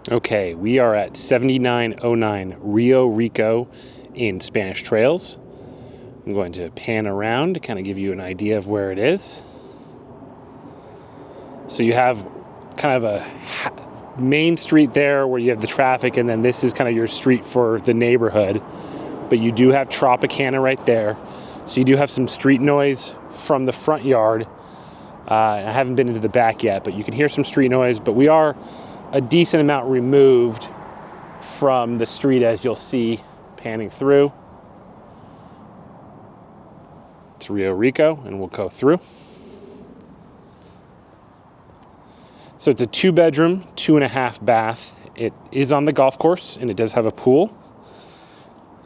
Okay, we are at 7909 Rio Rico in Spanish Trails. I'm going to pan around to kind of give you an idea of where it is. So you have kind of a main street there where you have the traffic, and then this is kind of your street for the neighborhood. But you do have Tropicana right there. So you do have some street noise from the front yard. I haven't been into the back yet, but you can hear some street noise. But we are a decent amount removed from the street, as you'll see panning through. It's Rio Rico, and we'll go through. So it's a 2-bedroom, 2.5 bath. It is on the golf course, and it does have a pool.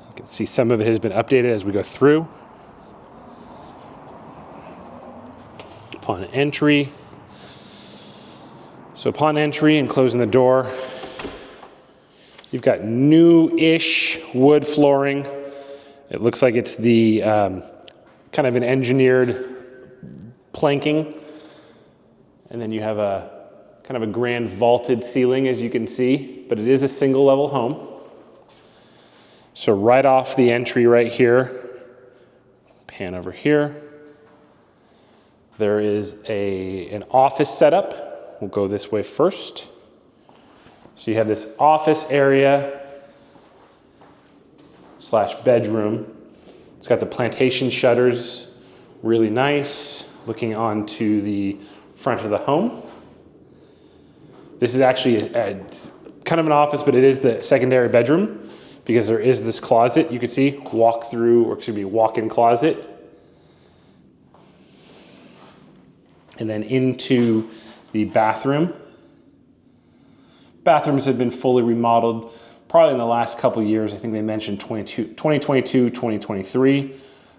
You can see some of it has been updated as we go through. Upon entry and closing the door, you've got new-ish wood flooring. It looks like it's the kind of an engineered planking. And then you have a kind of a grand vaulted ceiling, as you can see, but it is a single-level home. So right off the entry right here, pan over here, there is an office setup. We'll go this way first. So you have this office area / bedroom. It's got the plantation shutters, really nice, looking onto the front of the home. This is actually kind of an office, but it is the secondary bedroom because there is this closet. You can see walk-in closet. And then into the bathroom. Bathrooms have been fully remodeled probably in the last couple of years. I think they mentioned 2022, 2023.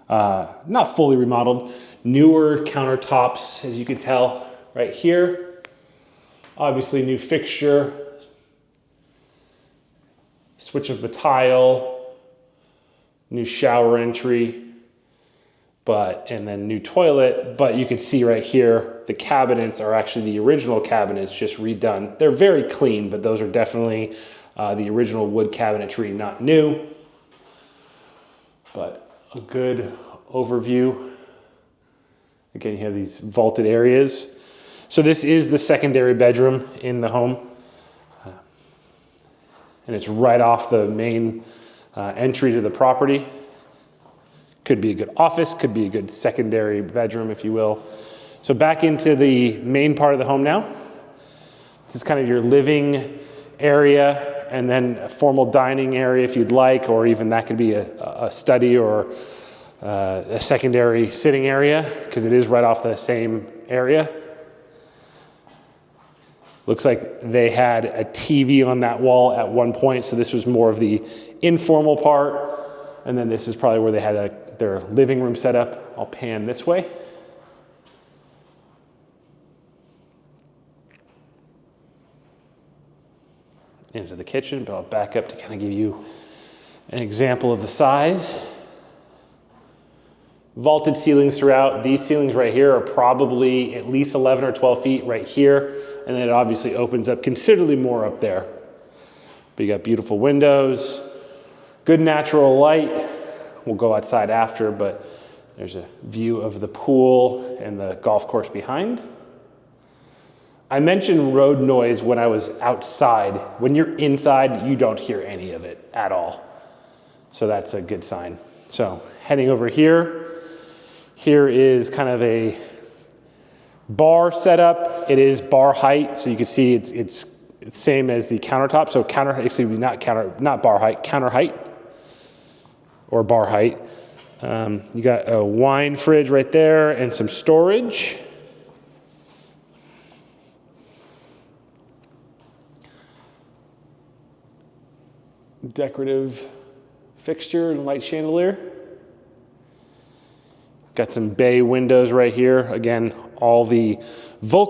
Not fully remodeled. Newer countertops, as you can tell right here. Obviously new fixture. Switch of the tile. New shower entry. And then new toilet, but you can see right here, the cabinets are actually the original cabinets, just redone. They're very clean, but those are definitely the original wood cabinetry, not new. But a good overview. Again, you have these vaulted areas. So this is the secondary bedroom in the home. And it's right off the main entry to the property. Could be a good office, could be a good secondary bedroom, if you will. So back into the main part of the home now. This is kind of your living area, and then a formal dining area if you'd like, or even that could be a study or a secondary sitting area, because it is right off the same area. Looks like they had a TV on that wall at one point, so this was more of the informal part. And then this is probably where they had their living room set up. I'll pan this way. Into the kitchen, but I'll back up to kind of give you an example of the size. Vaulted ceilings throughout. These ceilings right here are probably at least 11 or 12 feet right here. And then it obviously opens up considerably more up there. But you got beautiful windows. Good natural light. We'll go outside after, but there's a view of the pool and the golf course behind. I mentioned road noise when I was outside. When you're inside, you don't hear any of it at all. So that's a good sign. So heading over here, here is kind of a bar setup. It is bar height, so you can see it's same as the countertop. So not bar height, counter height. Or bar height. You got a wine fridge right there and some storage. Decorative fixture and light chandelier. Got some bay windows right here. Again, all the all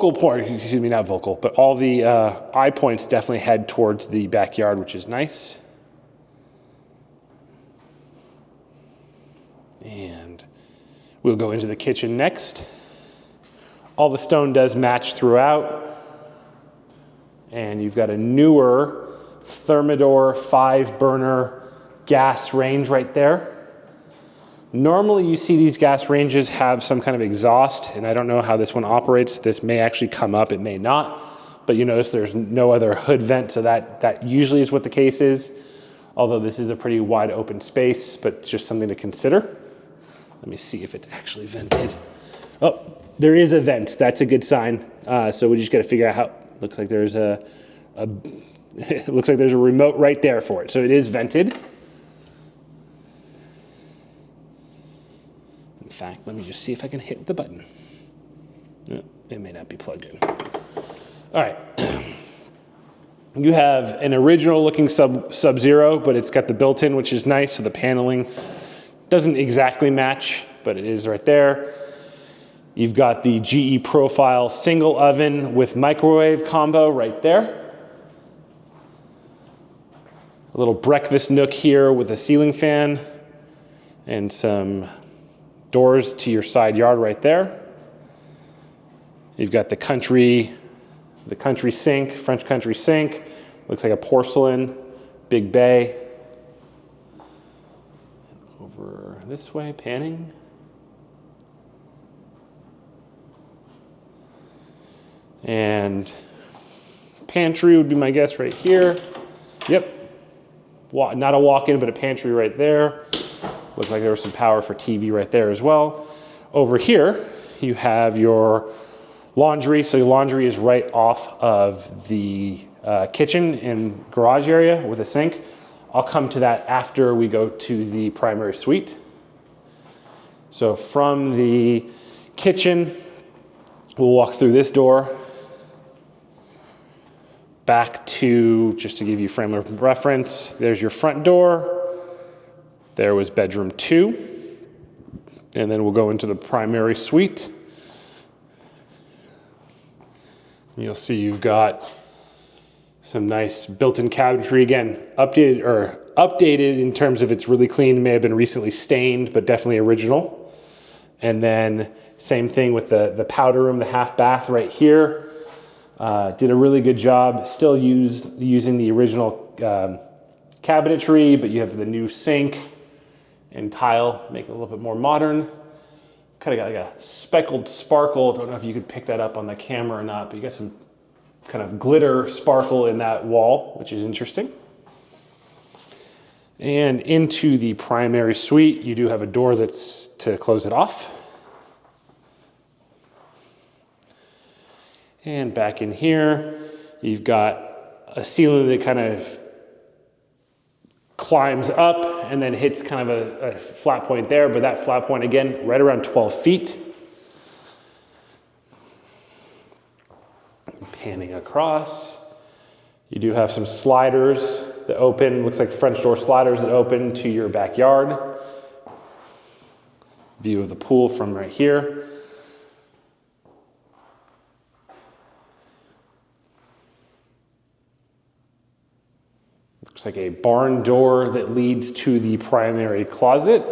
the eye points definitely head towards the backyard, which is nice. And we'll go into the kitchen next. All the stone does match throughout. And you've got a newer Thermador 5-burner gas range right there. Normally you see these gas ranges have some kind of exhaust, and I don't know how this one operates. This may actually come up, it may not, but you notice there's no other hood vent, so that usually is what the case is, although this is a pretty wide open space, but it's just something to consider. Let me see if it's actually vented. Oh, there is a vent, that's a good sign. So we just gotta figure out how, looks like there's it looks like there's a remote right there for it, so it is vented. In fact, let me just see if I can hit the button. No, it may not be plugged in. All right. You have an original looking Sub-Zero, but it's got the built-in, which is nice, so the paneling doesn't exactly match, but it is right there. You've got the GE Profile single oven with microwave combo right there. A little breakfast nook here with a ceiling fan and some doors to your side yard right there. You've got the country sink, French country sink. Looks like a porcelain, big bay. Over this way, panning. And pantry would be my guess right here. Yep, not a walk-in, but a pantry right there. Looks like there was some power for TV right there as well. Over here, you have your laundry. So your laundry is right off of the kitchen and garage area with a sink. I'll come to that after we go to the primary suite. So from the kitchen, we'll walk through this door back to, just to give you frame of reference, there's your front door. There was bedroom 2. And then we'll go into the primary suite. You'll see you've got some nice built-in cabinetry. Again, updated in terms of it's really clean, may have been recently stained, but definitely original. And then same thing with the powder room, the half bath right here. Did a really good job, still using the original cabinetry, but you have the new sink and tile, make it a little bit more modern. Kind of got like a speckled sparkle. Don't know if you could pick that up on the camera or not, but you got some kind of glitter sparkle in that wall, which is interesting. And into the primary suite, you do have a door that's to close it off. And back in here, you've got a ceiling that kind of climbs up and then hits kind of a flat point there, but that flat point again, right around 12 feet. Panning across, you do have some sliders that open, looks like French door sliders that open to your backyard. View of the pool from right here. Looks like a barn door that leads to the primary closet.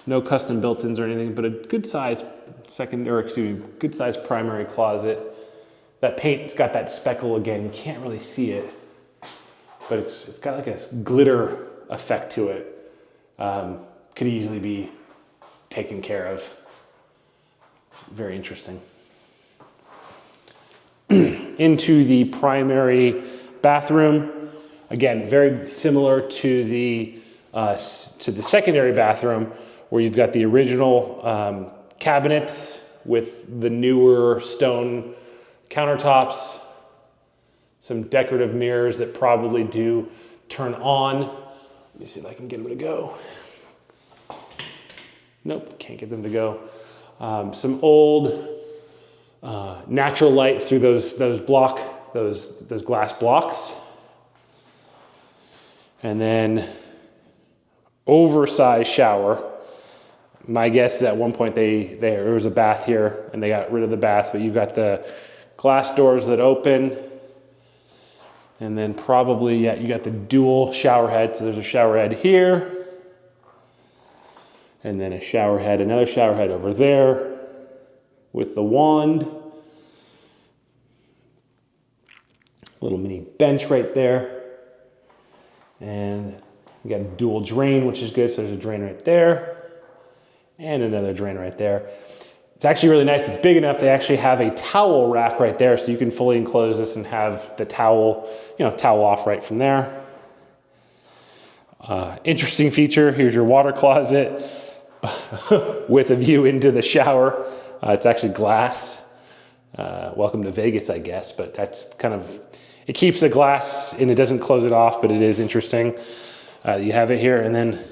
No custom built-ins or anything, but a good size good size primary closet. That paint's got that speckle again. You can't really see it, but it's got like a glitter effect to it. Could easily be taken care of. Very interesting. Into the primary bathroom. Again, very similar to the secondary bathroom, where you've got the original cabinets with the newer stone countertops, some decorative mirrors that probably do turn on. Let me see if I can get them to go. Nope, can't get them to go. Some old natural light through those glass blocks. And then oversized shower. My guess is at one point there was a bath here and they got rid of the bath, but you've got the glass doors that open. And then probably, yeah, you got the dual shower head. So there's a shower head here. And then a shower head, another shower head over there with the wand. Little mini bench right there. And you got a dual drain, which is good. So there's a drain right there and another drain right there. It's actually really nice. It's big enough. They actually have a towel rack right there. So you can fully enclose this and have the towel, towel off right from there. Interesting feature. Here's your water closet with a view into the shower. It's actually glass. Welcome to Vegas, I guess, but that's kind of, it keeps the glass and it doesn't close it off, but it is interesting. You have it here and then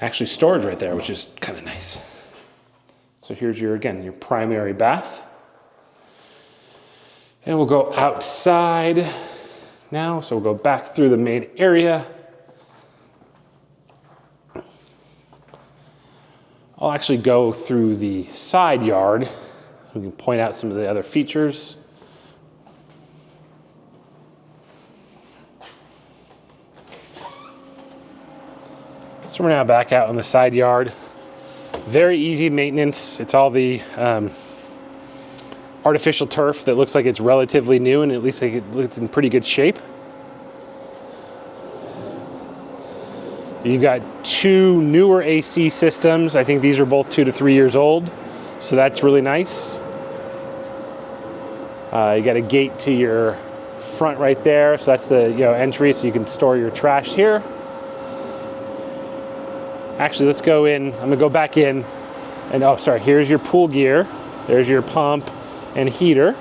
actually storage right there, which is kind of nice. So here's your primary bath. And we'll go outside now. So we'll go back through the main area. I'll actually go through the side yard. We can point out some of the other features. So we're now back out on the side yard. Very easy maintenance. It's all the artificial turf that looks like it's relatively new and at least like it looks in pretty good shape. You've got two newer AC systems. I think these are both 2 to 3 years old. So that's really nice. You got a gate to your front right there. So that's the entry so you can store your trash here. Actually, let's go in. I'm gonna go back in and here's your pool gear. There's your pump and heater.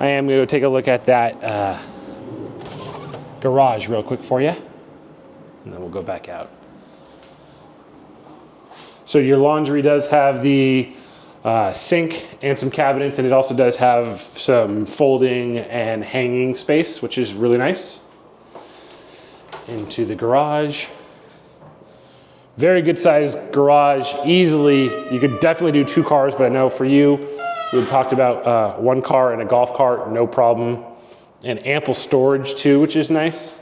I am gonna go take a look at that garage real quick for you. And then we'll go back out. So your laundry does have the sink and some cabinets, and it also does have some folding and hanging space, which is really nice. Into the garage. Very good sized garage, easily. You could definitely do 2 cars, but I know for you, we talked about 1 car and a golf cart, no problem. And ample storage too, which is nice.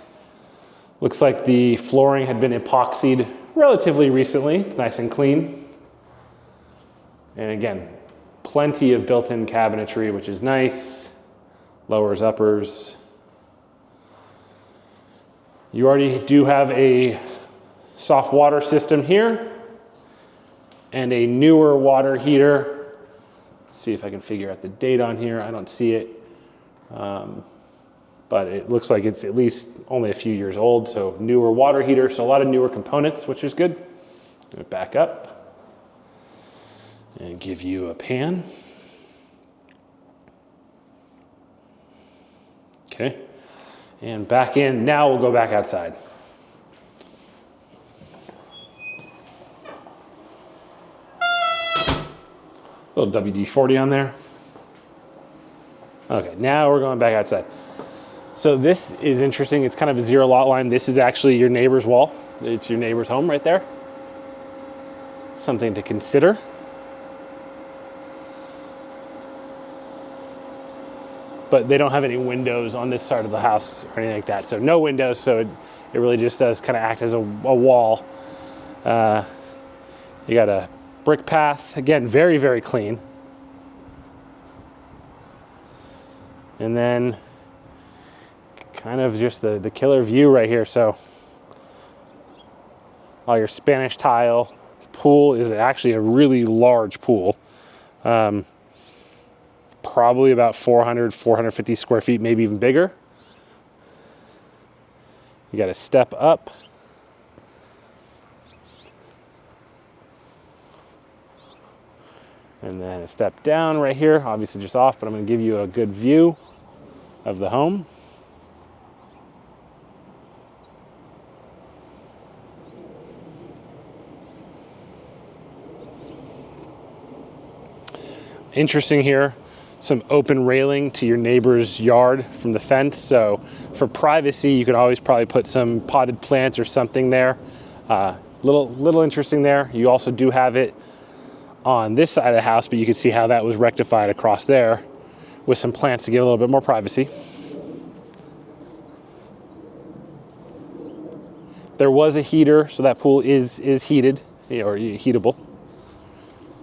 Looks like the flooring had been epoxied relatively recently, nice and clean. And again, plenty of built-in cabinetry, which is nice. Lowers, uppers. You already do have a soft water system here and a newer water heater. Let's see if I can figure out the date on here. I don't see it. But it looks like it's at least only a few years old, so newer water heater, so a lot of newer components, which is good. Going to back up and give you a pan. Okay, and back in. Now we'll go back outside. Little WD-40 on there. Okay, now we're going back outside. So this is interesting. It's kind of a zero lot line. This is actually your neighbor's wall. It's your neighbor's home right there. Something to consider. But they don't have any windows on this side of the house or anything like that. So no windows, so it really just does kind of act as a wall. You got a brick path. Again, very, very clean. And then kind of just the killer view right here. So all your Spanish tile. Pool is actually a really large pool. Probably about 400, 450 square feet, maybe even bigger. You got to step up. And then a step down right here, obviously just off, but I'm going to give you a good view of the home. Interesting here, some open railing to your neighbor's yard from the fence. So for privacy, you could always probably put some potted plants or something there. Little interesting there. You also do have it on this side of the house, but you can see how that was rectified across there with some plants to give a little bit more privacy. There was a heater, so that pool is heated or heatable.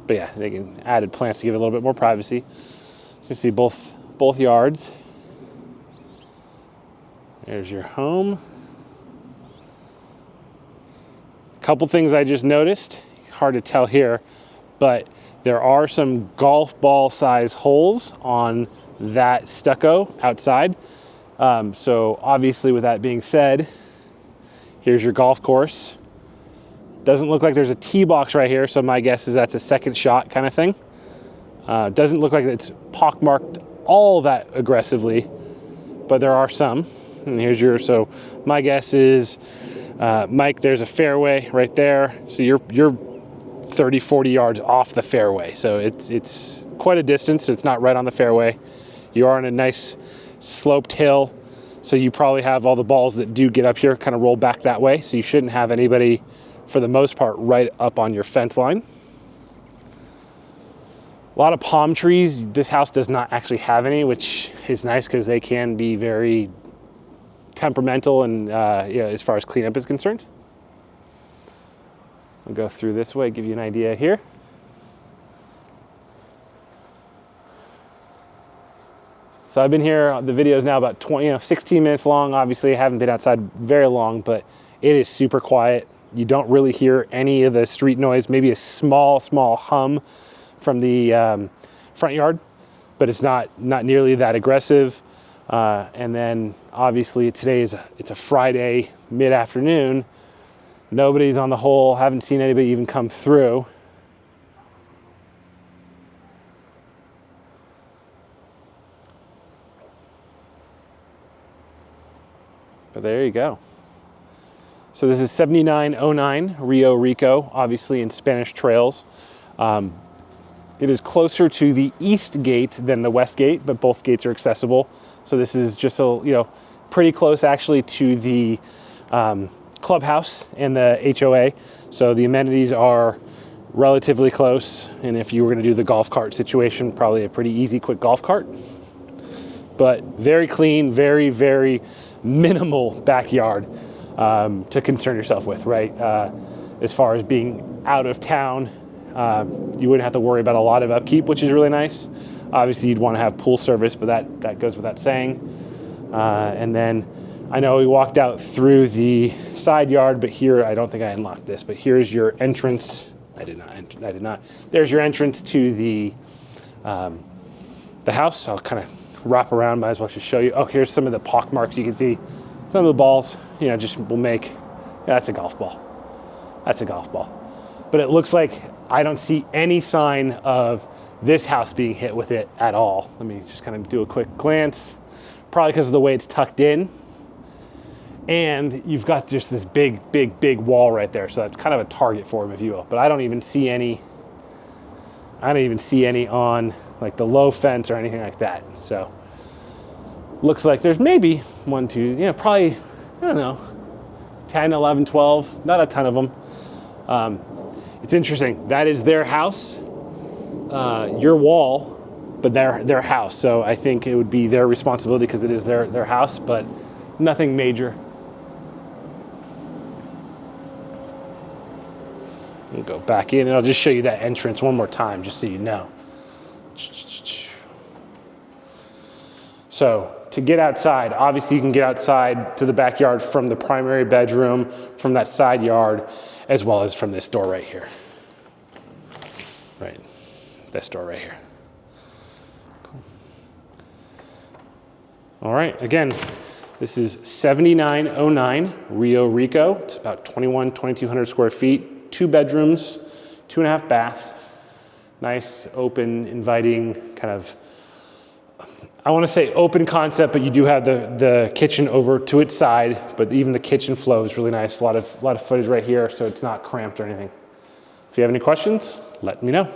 But yeah, they can added plants to give it a little bit more privacy. So you see both yards. There's your home. A couple things I just noticed, hard to tell here, but there are some golf ball size holes on that stucco outside. So obviously with that being said, here's your golf course. Doesn't look like there's a tee box right here, so my guess is that's a second shot kind of thing. Doesn't look like it's pockmarked all that aggressively, but there are some. And here's your, so my guess is, Mike, there's a fairway right there. So you're 30, 40 yards off the fairway. So it's quite a distance. It's not right on the fairway. You are on a nice sloped hill. So you probably have all the balls that do get up here kind of roll back that way. So you shouldn't have anybody, for the most part, right up on your fence line. A lot of palm trees. This house does not actually have any, which is nice because they can be very temperamental and as far as cleanup is concerned. I'll go through this way, give you an idea here. So I've been here, the video is now about 16 minutes long. Obviously I haven't been outside very long, but it is super quiet. You don't really hear any of the street noise, maybe a small hum from the front yard, but it's not nearly that aggressive. And then obviously today it's a Friday mid-afternoon. Nobody's on the hole, haven't seen anybody even come through. But there you go. So this is 7909 Rio Rico, obviously in Spanish Trails. It is closer to the east gate than the west gate, but both gates are accessible. So this is just pretty close actually to the clubhouse and the HOA. So the amenities are relatively close. And if you were gonna do the golf cart situation, probably a pretty easy, quick golf cart. But very clean, very, very minimal backyard to concern yourself with, right? As far as being out of town, you wouldn't have to worry about a lot of upkeep, which is really nice. Obviously you'd want to have pool service, but that goes without saying. And then I know we walked out through the side yard, but here, I don't think I unlocked this, but here's your entrance. I did not. There's your entrance to the house. I'll kind of wrap around, might as well just show you. Oh, here's some of the pock marks. You can see some of the balls, just will make, that's a golf ball. That's a golf ball. But it looks like I don't see any sign of this house being hit with it at all. Let me just kind of do a quick glance. Probably because of the way it's tucked in. And you've got just this big wall right there. So that's kind of a target for him, if you will. But I don't even see any on like the low fence or anything like that. So looks like there's maybe one, two, probably, I don't know, 10, 11, 12, not a ton of them. It's interesting. That is their house, your wall, but their house. So I think it would be their responsibility because it is their house, but nothing major. We'll go back in and I'll just show you that entrance one more time just so you know. So to get outside, obviously you can get outside to the backyard from the primary bedroom, from that side yard, as well as from this door right here. Right, this door right here. Cool. All right, again, this is 7909 Rio Rico. It's about 2,200 square feet, 2 bedrooms, 2.5 bath. Nice, open, inviting, kind of, I want to say open concept, but you do have the kitchen over to its side, but even the kitchen flow is really nice. A lot of footage right here, so it's not cramped or anything. If you have any questions, let me know.